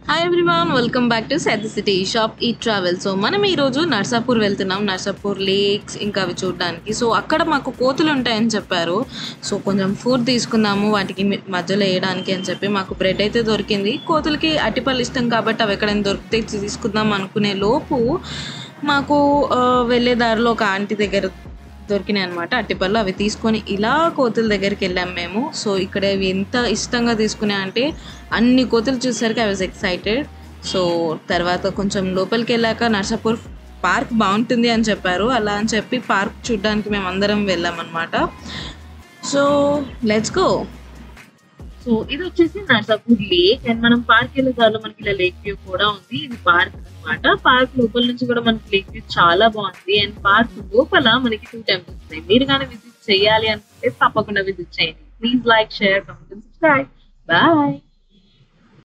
Hi everyone, welcome back to set city shop ఈ travel. So మనం ఈరోజు నర్సాపూర్ వెళ్తున్నాం. నర్సాపూర్ లేక్స్ ఇంకా అవి చూడడానికి. సో అక్కడ మాకు కోతులు ఉంటాయని చెప్పారు. సో కొంచెం ఫుడ్ తీసుకుందాము వాటికి మధ్యలో వేయడానికి అని చెప్పి మాకు బ్రెడ్ అయితే దొరికింది. కోతులకి అట్టిపళ్ళు ఇష్టం కాబట్టి అవి ఎక్కడైనా దొరికితే తీసుకుందాం అనుకునే లోపు మాకు వెళ్ళే దారిలో ఒక ఆంటీ దగ్గర దొరికినాయి అనమాట అట్టిపళ్ళు. అవి తీసుకొని ఇలా కోతుల దగ్గరికి వెళ్ళాము మేము. సో ఇక్కడ ఇవి ఎంత ఇష్టంగా తీసుకున్నాయి అంటే అన్ని కోతులు చూసేసరికి ఐ వాజ్ ఎక్సైటెడ్. సో తర్వాత కొంచెం లోపలికి వెళ్ళాక నర్సాపూర్ పార్క్ బాగుంటుంది అని చెప్పారు. అలా అని చెప్పి పార్క్ చూడడానికి మేము అందరం వెళ్ళామన్నమాట. So let's go. సో ఇది వచ్చేసి నర్సాపూర్ లేక్ అండ్ మనం పార్క్ వెళ్ళే దారిలో మనకి ఇలా లేక్ వ్యూ కూడా ఉంది. ఇది పార్క్ అనమాట. పార్క్ లోపల నుంచి కూడా మనకి లేక్ వ్యూ చాలా బాగుంది. అండ్ పార్క్ లోపల మనకి 2 టెంపుల్స్ ఉన్నాయి. మీరు కానీ విజిట్ చేయాలి అనుకుంటే తప్పకుండా విజిట్ చేయండి. Please like, share, comment, subscribe. Bye.